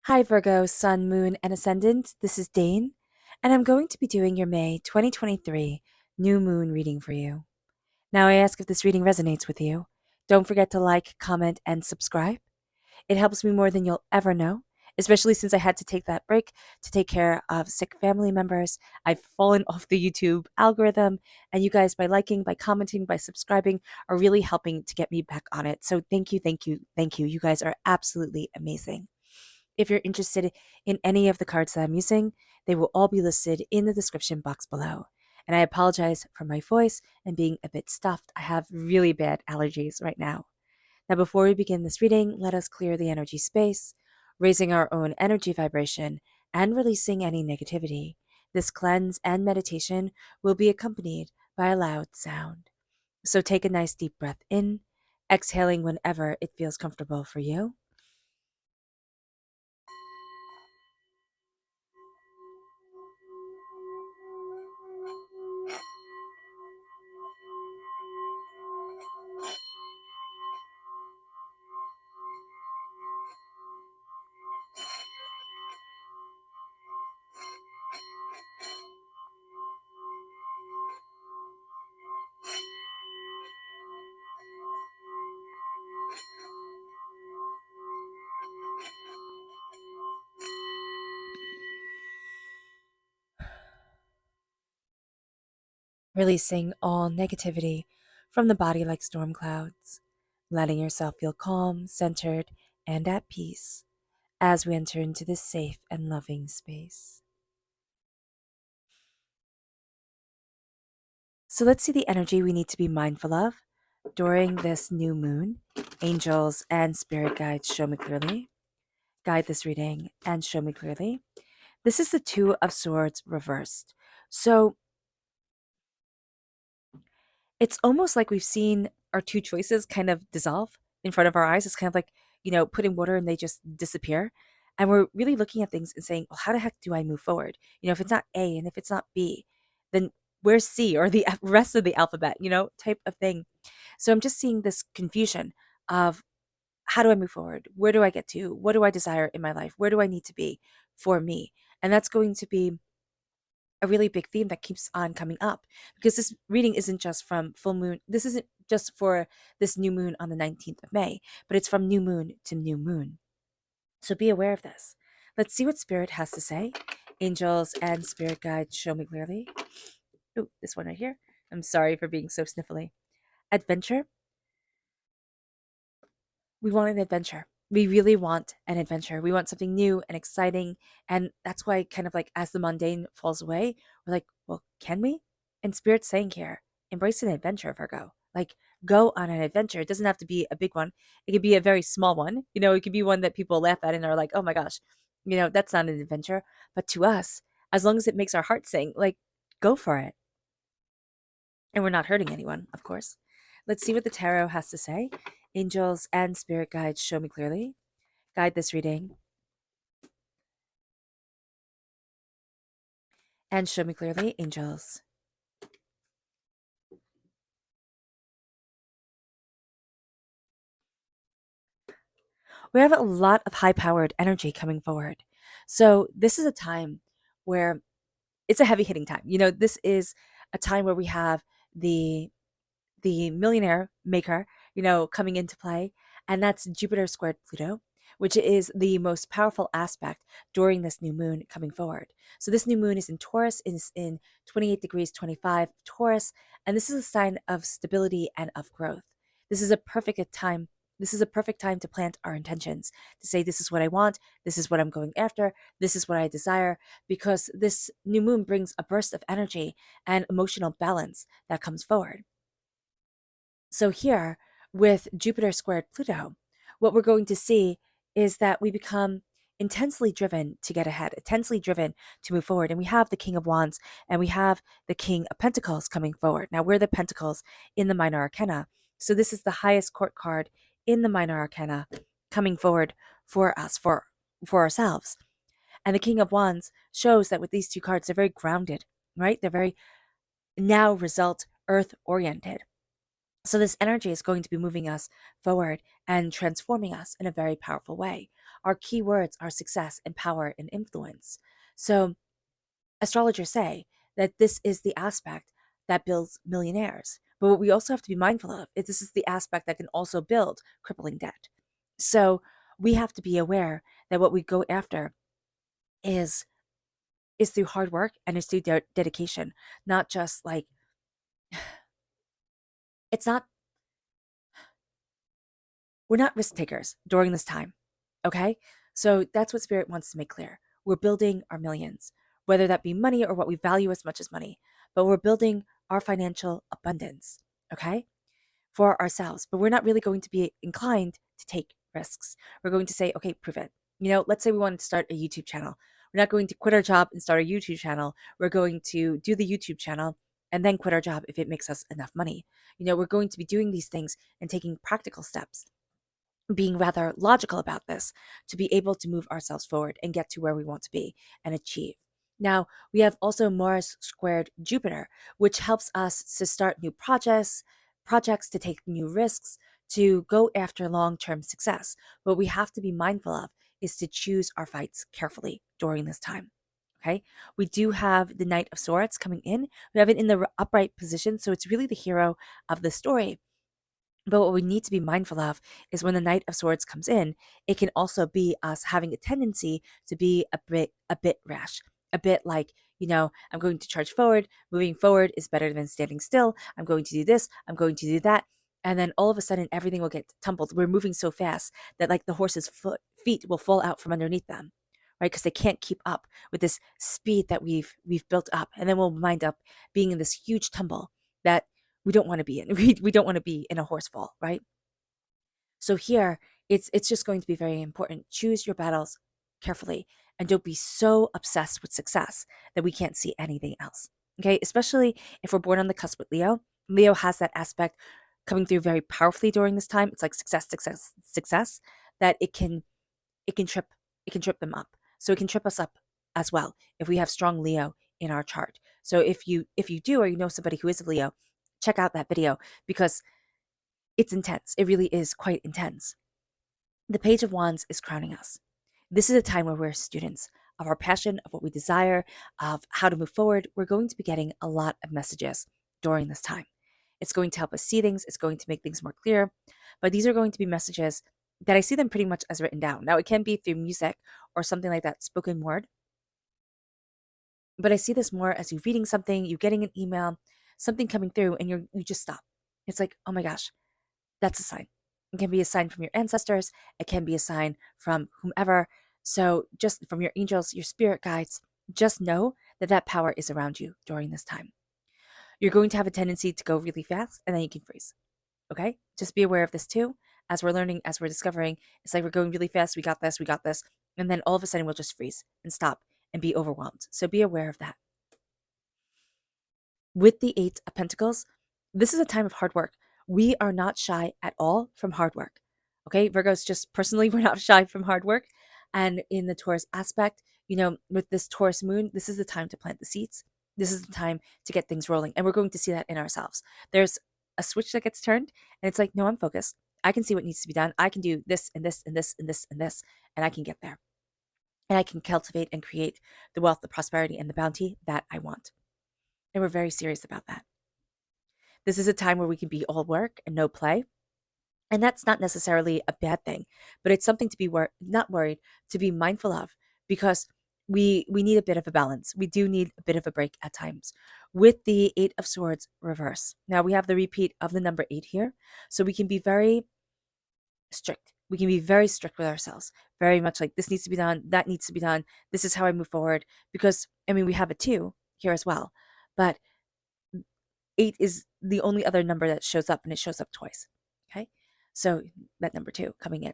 Hi, Virgo, Sun, Moon, and Ascendant. This is Dane, and I'm going to be doing your May 2023 New Moon reading for you. Now, I ask if this reading resonates with you. Don't forget to like, comment, and subscribe. It helps me more than you'll ever know, especially since I had to take that break to take care of sick family members. I've fallen off the YouTube algorithm, and you guys, by liking, by commenting, by subscribing, are really helping to get me back on it. So, thank you, thank you, thank you. You guys are absolutely amazing. If you're interested in any of the cards that I'm using, they will all be listed in the description box below. And I apologize for my voice and being a bit stuffed. I have really bad allergies right now. Now, before we begin this reading, let us clear the energy space, raising our own energy vibration and releasing any negativity. This cleanse and meditation will be accompanied by a loud sound. So take a nice deep breath in, exhaling whenever it feels comfortable for you. Releasing all negativity from the body like storm clouds, letting yourself feel calm, centered, and at peace as we enter into this safe and loving space. So let's see the energy we need to be mindful of during this new moon. Angels and spirit guides show me clearly. Guide this reading and show me clearly. This is the Two of Swords reversed. So it's almost like we've seen our two choices kind of dissolve in front of our eyes. It's kind of like, putting water and they just disappear. And we're really looking at things and saying, well, how the heck do I move forward? If it's not A and if it's not B, then where's C or the rest of the alphabet, type of thing. So I'm just seeing this confusion of how do I move forward? Where do I get to? What do I desire in my life? Where do I need to be for me? And that's going to be a really big theme that keeps on coming up because this reading isn't just from full moon. This isn't just for this new moon on the 19th of May, but it's from new moon to new moon. So be aware of this. Let's see what spirit has to say. Angels and spirit guides show me clearly. Oh, this one right here. I'm sorry for being so sniffly. Adventure. We want an adventure. We really want an adventure. We want something new and exciting. And that's why, kind of like, as the mundane falls away, we're like, well, can we? And Spirit's saying here, embrace an adventure, Virgo. Like, go on an adventure. It doesn't have to be a big one, it could be a very small one. It could be one that people laugh at and are like, oh my gosh, that's not an adventure. But to us, as long as it makes our heart sing, like, go for it. And we're not hurting anyone, of course. Let's see what the tarot has to say. Angels and spirit guides show me clearly. Guide this reading and show me clearly, angels. We have a lot of high powered energy coming forward. So, this is a time where it's a heavy hitting time. This is a time where we have the millionaire maker, coming into play, and that's Jupiter squared Pluto, which is the most powerful aspect during this new moon coming forward. So this new moon is in Taurus, is in 28 degrees 25 Taurus, and this is a sign of stability and of growth. This is a perfect time. This is a perfect time to plant our intentions, to say, this is what I want, this is what I'm going after, this is what I desire, because this new moon brings a burst of energy and emotional balance that comes forward. So here, with Jupiter squared Pluto, what we're going to see is that we become intensely driven to get ahead, intensely driven to move forward. And we have the King of Wands and we have the King of Pentacles coming forward. Now, we're the Pentacles in the Minor Arcana. So this is the highest court card in the Minor Arcana coming forward for us, for ourselves. And the King of Wands shows that with these two cards, they're very grounded, right? They're very now result earth oriented. So this energy is going to be moving us forward and transforming us in a very powerful way. our key words are success and power and influence. So astrologers say that this is the aspect that builds millionaires. But what we also have to be mindful of is this is the aspect that can also build crippling debt. So we have to be aware that what we go after is is through hard work and is through dedication, not just like it's not we're not risk takers during this time. Okay? So that's what spirit wants to make clear. We're building our millions, whether that be money or what we value as much as money, but we're building our financial abundance. Okay? For ourselves, but we're not really going to be inclined to take risks. We're going to say, okay, prove it. Let's say we wanted to start a YouTube channel. We're not going to quit our job and start a YouTube channel. We're going to do the YouTube channel and then quit our job if it makes us enough money. We're going to be doing these things and taking practical steps, being rather logical about this to be able to move ourselves forward and get to where we want to be and achieve. Now, we have also Mars squared Jupiter, which helps us to start new projects to take new risks, to go after long-term success. What we have to be mindful of is to choose our fights carefully during this time. Okay? We do have the Knight of Swords coming in. We have it in the upright position, so it's really the hero of the story. But what we need to be mindful of is when the Knight of Swords comes in, it can also be us having a tendency to be a bit rash, a bit like, I'm going to charge forward. Moving forward is better than standing still. I'm going to do this. I'm going to do that. And then all of a sudden, everything will get tumbled. We're moving so fast that like the horse's feet will fall out from underneath them, right? Because they can't keep up with this speed that we've built up, and then we'll wind up being in this huge tumble that we don't want to be in. We don't want to be in a horse fall, right? So here, it's just going to be very important. Choose your battles carefully and don't be so obsessed with success that we can't see anything else. Okay? Especially if we're born on the cusp with Leo. Leo has that aspect coming through very powerfully during this time. It's like success, success, success that it can trip them up. So it can trip us up as well if we have strong Leo in our chart. So if you do or you know somebody who is a Leo, check out that video because it's intense. It really is quite intense. The Page of Wands is crowning us. This is a time where we're students of our passion, of what we desire, of how to move forward. We're going to be getting a lot of messages during this time. It's going to help us see things. It's going to make things more clear. But these are going to be messages that I see them pretty much as written down. Now, it can be through music or something like that, spoken word. But I see this more as you reading something, you getting an email, something coming through, and you just stop. It's like, oh my gosh, that's a sign. It can be a sign from your ancestors. It can be a sign from whomever. So just from your angels, your spirit guides, just know that that power is around you during this time. You're going to have a tendency to go really fast and then you can freeze. Okay? Just be aware of this too. As we're learning, as we're discovering, it's like we're going really fast. We got this. And then all of a sudden we'll just freeze and stop and be overwhelmed. So be aware of that. With the Eight of Pentacles, this is a time of hard work. We are not shy at all from hard work. Okay, Virgos, just personally, we're not shy from hard work. And in the Taurus aspect, with this Taurus moon, this is the time to plant the seeds. This is the time to get things rolling. And we're going to see that in ourselves. There's a switch that gets turned, and it's like, no, I'm focused. I can see what needs to be done. I can do this and this and this and this and this, and I can get there. And I can cultivate and create the wealth, the prosperity, and the bounty that I want. And we're very serious about that. This is a time where we can be all work and no play. And that's not necessarily a bad thing, but it's something to be not worried, to be mindful of, because we need a bit of a balance. We do need a bit of a break at times. With the Eight of Swords reverse. Now we have the repeat of the number 8 here. So we can be very strict. We can be very strict with ourselves. Very much like this needs to be done, that needs to be done. This is how I move forward. Because we have a 2 here as well. But 8 is the only other number that shows up, and it shows up twice. Okay? So that number 2 coming in.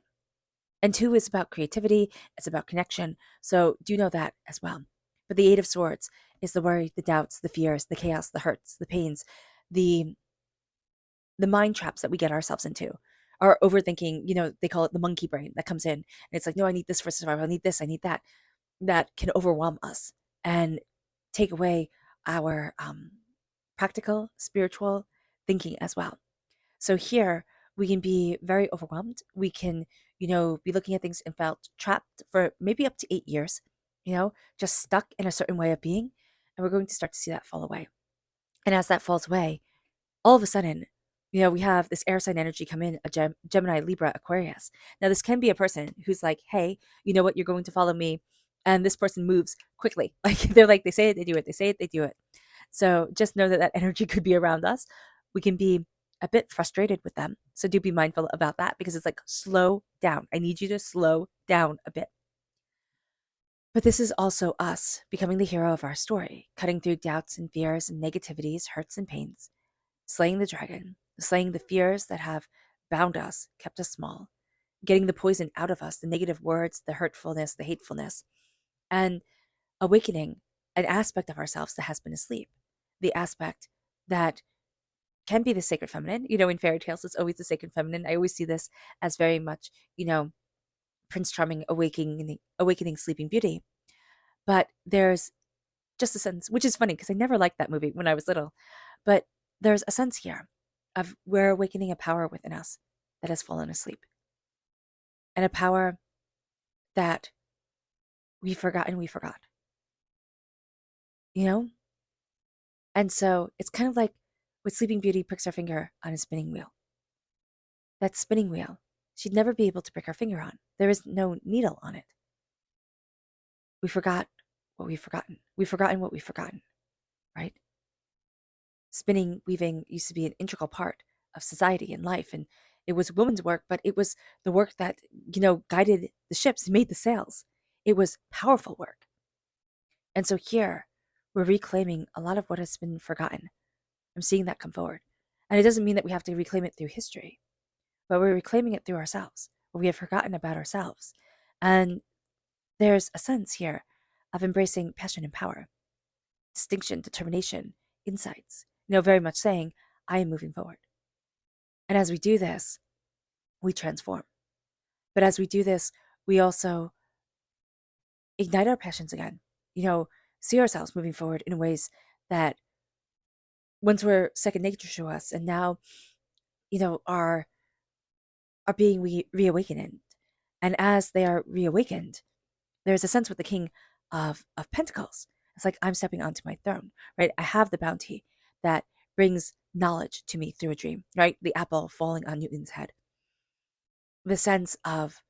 And 2 is about creativity, it's about connection. So do know that as well. But the Eight of Swords is the worry, the doubts, the fears, the chaos, the hurts, the pains, the mind traps that we get ourselves into. Our overthinking, they call it the monkey brain that comes in. And it's like, no, I need this for survival. I need this, I need that. That can overwhelm us and take away our practical, spiritual thinking as well. So here we can be very overwhelmed. We can, be looking at things and felt trapped for maybe up to 8 years, just stuck in a certain way of being. And we're going to start to see that fall away. And as that falls away, all of a sudden, we have this air sign energy come in, a Gemini, Libra, Aquarius. Now, this can be a person who's like, hey, you know what? You're going to follow me. And this person moves quickly. Like they're like, they say it, they do it. They say it, they do it. So just know that that energy could be around us. We can be a bit frustrated with them. So do be mindful about that because it's like, slow down. I need you to slow down a bit. But this is also us becoming the hero of our story, cutting through doubts and fears and negativities, hurts and pains, slaying the dragon, slaying the fears that have bound us, kept us small, getting the poison out of us, the negative words, the hurtfulness, the hatefulness, and awakening an aspect of ourselves that has been asleep, the aspect that can be the sacred feminine. In fairy tales, it's always the sacred feminine. I always see this as very much, Prince Charming awakening Sleeping Beauty. But there's just a sense, which is funny because I never liked that movie when I was little, but there's a sense here of we're awakening a power within us that has fallen asleep, and a power that we forgot, you know? And so it's kind of like when Sleeping Beauty pricks her finger on a spinning wheel. That spinning wheel, she'd never be able to prick her finger on. There is no needle on it. We forgot what we've forgotten. We've forgotten what we've forgotten, right? Spinning, weaving used to be an integral part of society and life. And it was women's work, but it was the work that, guided the ships, made the sails. It was powerful work. And so here, we're reclaiming a lot of what has been forgotten. I'm seeing that come forward. And it doesn't mean that we have to reclaim it through history, but we're reclaiming it through ourselves. We have forgotten about ourselves. And there's a sense here of embracing passion and power, distinction, determination, insights, very much saying, I am moving forward. And as we do this, we transform. But as we do this, we also ignite our passions again, see ourselves moving forward in ways that once were second nature to us and now, are being reawakened. And as they are reawakened, there's a sense with the King of Pentacles. It's like I'm stepping onto my throne, right? I have the bounty that brings knowledge to me through a dream, right? The apple falling on Newton's head. The sense of,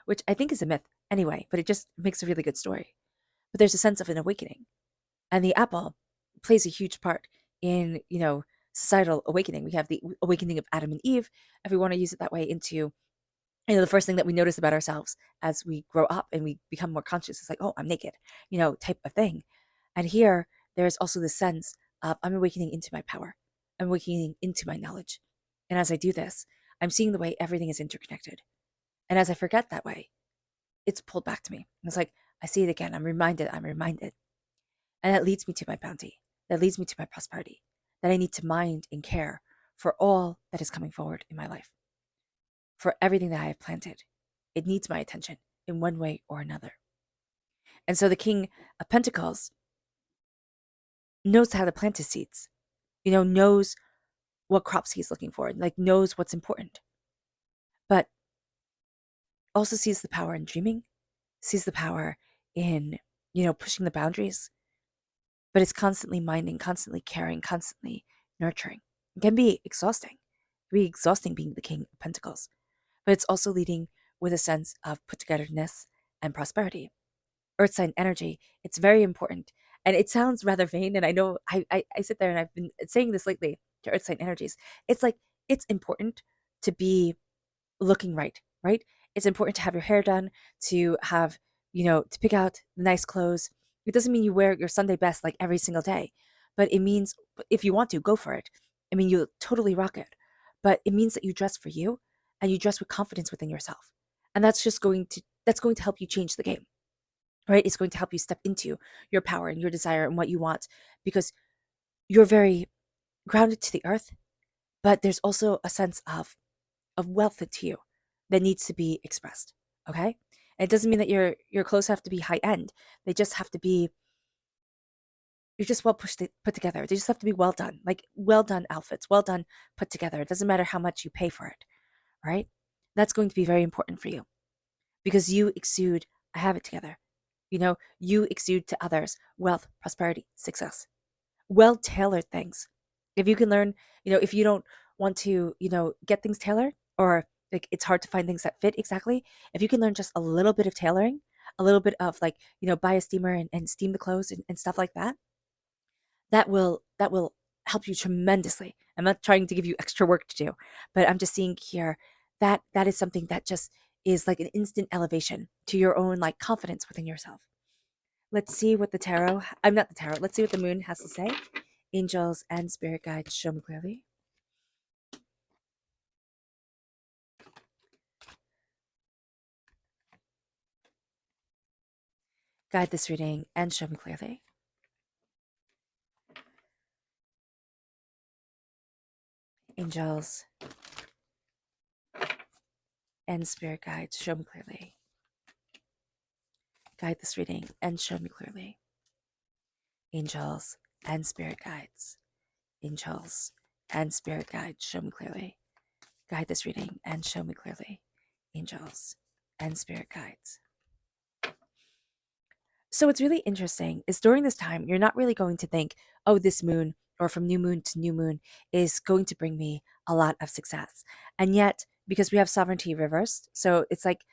which I think is a myth anyway, but it just makes a really good story. But there's a sense of an awakening. And the apple plays a huge part in, societal awakening. We have the awakening of Adam and Eve, if we want to use it that way, into the first thing that we notice about ourselves as we grow up and we become more conscious is like, oh, I'm naked, type of thing. And here, there's also the sense of I'm awakening into my power. I'm awakening into my knowledge. And as I do this, I'm seeing the way everything is interconnected. And as I forget that way, it's pulled back to me. And it's like, I see it again. I'm reminded. And that leads me to my bounty. That leads me to my prosperity. That I need to mind and care for all that is coming forward in my life. For everything that I have planted. It needs my attention in one way or another. And so the King of Pentacles knows how to plant his seeds, knows what crops he's looking for, like knows what's important, but also sees the power in dreaming, sees the power in, pushing the boundaries, but it's constantly minding, constantly caring, constantly nurturing. It can be exhausting. It can be exhausting being the King of Pentacles, but it's also leading with a sense of put togetherness and prosperity. Earth sign energy, it's very important. And it sounds rather vain. And I know I sit there and I've been saying this lately to earth sign energies. It's like, it's important to be looking right, right? It's important to have your hair done, to have, to pick out nice clothes. It doesn't mean you wear your Sunday best like every single day, but it means if you want to, go for it. I mean, you totally rock it, but it means that you dress for you and you dress with confidence within yourself. And that's going to help you change the game, right? It's going to help you step into your power and your desire and what you want, because you're very grounded to the earth, but there's also a sense of wealth to you that needs to be expressed. Okay. And it doesn't mean that your clothes have to be high end. They just have to be, you're just put together. They just have to be well done, like well done outfits, well done, put together. It doesn't matter how much you pay for it, right? that's going to be very important for you because you exude, I have it together. You exude to others wealth, prosperity, success, well tailored things. If you can learn, if you don't want to, get things tailored, or like it's hard to find things that fit exactly, if you can learn just a little bit of tailoring, a little bit of like, buy a steamer and steam the clothes and stuff like that, that will help you tremendously. I'm not trying to give you extra work to do, but I'm just seeing here that that is something that just is like an instant elevation to your own like confidence within yourself. Let's see what the tarot, I'm not the tarot, let's see what the moon has to say. Angels and spirit guides, show me clearly. Guide this reading and show me clearly. Angels and spirit guides, show me clearly. Guide this reading and show me clearly. Angels and spirit guides. Angels and spirit guides, show me clearly. Guide this reading and show me clearly. Angels and spirit guides. So what's really interesting is during this time, you're not really going to think, oh, this moon or from new moon to new moon is going to bring me a lot of success. And yet, because we have sovereignty reversed, so it's like,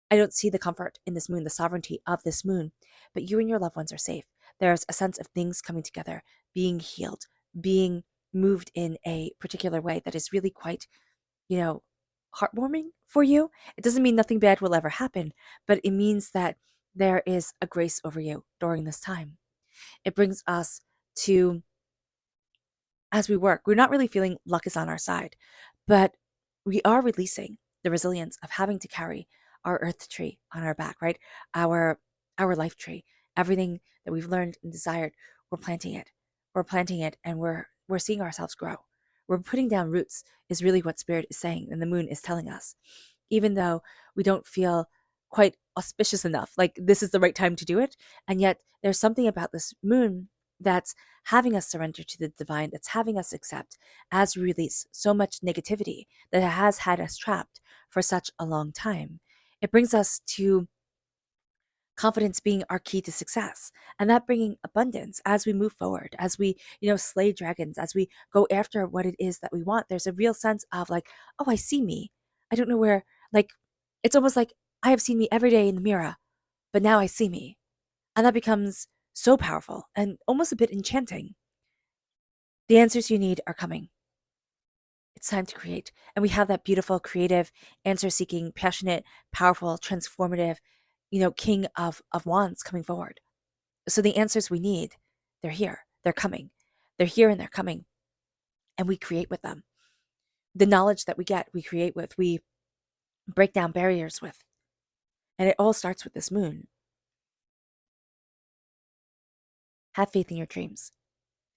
I don't see the comfort in this moon, the sovereignty of this moon, but you and your loved ones are safe. There's a sense of things coming together, being healed, being moved in a particular way that is really quite, you know, heartwarming for you. It doesn't mean nothing bad will ever happen, but it means that there is a grace over you during this time. It brings us to, as we work, we're not really feeling luck is on our side, but we are releasing the resilience of having to carry our earth tree on our back, right? Our our life tree, everything that we've learned and desired, we're planting it. We're planting it and we're seeing ourselves grow. We're putting down roots is really what spirit is saying and the moon is telling us. Even though we don't feel quite auspicious enough, like this is the right time to do it, and yet there's something about this moon that's having us surrender to the divine, that's having us accept as we release so much negativity that has had us trapped for such a long time. It brings us to confidence being our key to success, and that bringing abundance as we move forward, as we, slay dragons, as we go after what it is that we want. There's a real sense of like, oh, I see me. I don't know where, like, it's almost like I have seen me every day in the mirror, but now I see me. And that becomes so powerful and almost a bit enchanting. The answers you need are coming. It's time to create. And we have that beautiful, creative, answer seeking, passionate, powerful, transformative, king of wands coming forward. So the answers we need, they're here. They're coming. They're here and they're coming. And we create with them. The knowledge that we get, we create with, we break down barriers with. And it all starts with this moon. Have faith in your dreams.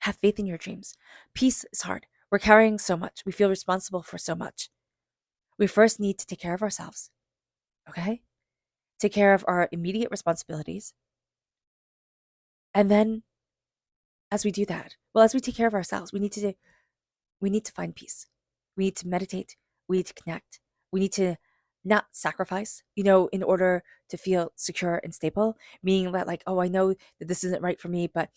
Have faith in your dreams. Peace is hard. We're carrying so much. We feel responsible for so much. We first need to take care of ourselves. Okay? Take care of our immediate responsibilities. And then as we do that, well, as we take care of ourselves, we need to find peace. We need to meditate. We need to connect. We need to not sacrifice, in order to feel secure and stable, meaning that like, oh, I know that this isn't right for me, but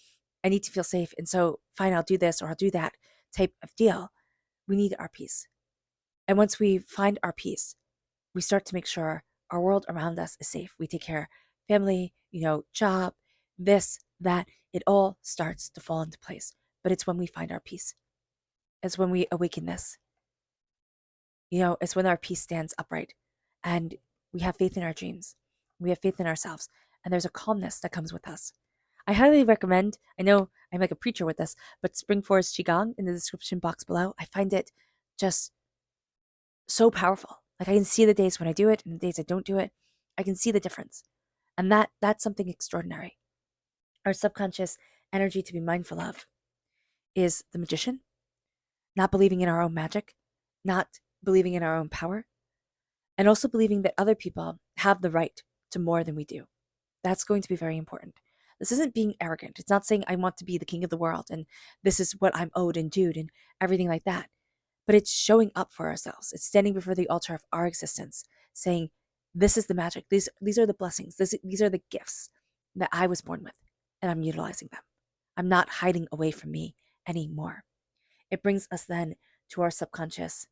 I need to feel safe. And so fine, I'll do this or I'll do that type of deal. We need our peace. And once we find our peace, we start to make sure our world around us is safe. We take care family, job, this, that, it all starts to fall into place. But it's when we find our peace. It's when we awaken this. It's when our peace stands upright and we have faith in our dreams. We have faith in ourselves. And there's a calmness that comes with us. I highly recommend, I know I'm like a preacher with this, but Spring Forest Qigong in the description box below. I find it just so powerful. Like I can see the days when I do it and the days I don't do it. I can see the difference. And that's something extraordinary. Our subconscious energy to be mindful of is the magician, not believing in our own magic, not believing in our own power, and also believing that other people have the right to more than we do. That's going to be very important. This isn't being arrogant. It's not saying I want to be the king of the world and this is what I'm owed and due and everything like that. but it's showing up for ourselves. It's standing before the altar of our existence, saying, "This is the magic. These are the blessings. These are the gifts that I was born with, and I'm utilizing them. I'm not hiding away from me anymore." It brings us then to our subconscious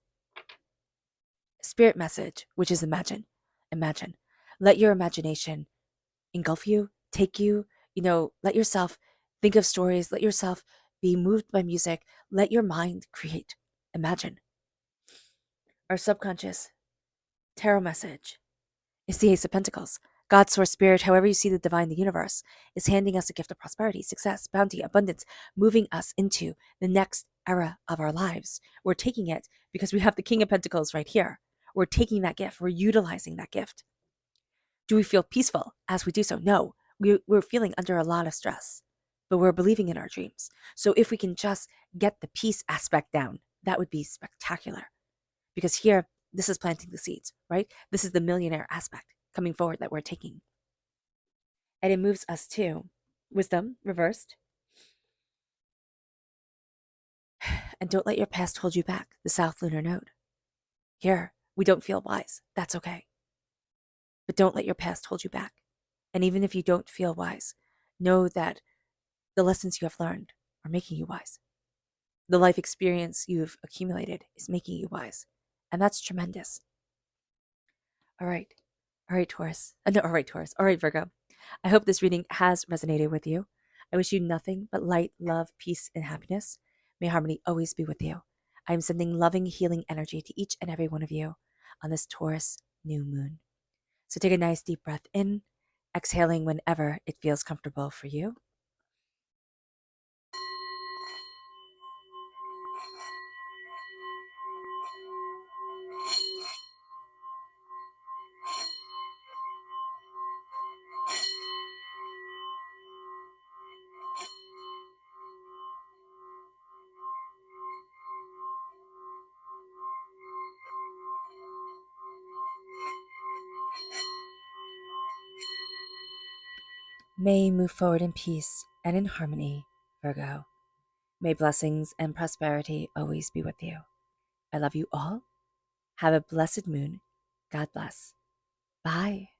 spirit message, which is imagine. Imagine. Let your imagination engulf you, take you, let yourself think of stories, let yourself be moved by music, let your mind create. Imagine. Our subconscious tarot message is the Ace of Pentacles. God, Source, Spirit, however you see the divine, the universe, is handing us a gift of prosperity, success, bounty, abundance, moving us into the next era of our lives. We're taking it because we have the King of Pentacles right here. We're taking that gift, we're utilizing that gift. Do we feel peaceful as we do so? No, we're feeling under a lot of stress, but we're believing in our dreams. So if we can just get the peace aspect down, that would be spectacular. Because here, this is planting the seeds, right? This is the millionaire aspect coming forward that we're taking. And it moves us to wisdom reversed. And don't let your past hold you back, the South Lunar Node. Here, we don't feel wise. That's okay. But don't let your past hold you back. And even if you don't feel wise, know that the lessons you have learned are making you wise. The life experience you've accumulated is making you wise. And that's tremendous. All right. All right, Taurus. No, all right, Taurus. All right, Virgo. I hope this reading has resonated with you. I wish you nothing but light, love, peace, and happiness. May harmony always be with you. I am sending loving, healing energy to each and every one of you on this Taurus new moon. So take a nice deep breath in, exhaling whenever it feels comfortable for you. May you move forward in peace and in harmony, Virgo. May blessings and prosperity always be with you. I love you all. Have a blessed moon. God bless. Bye.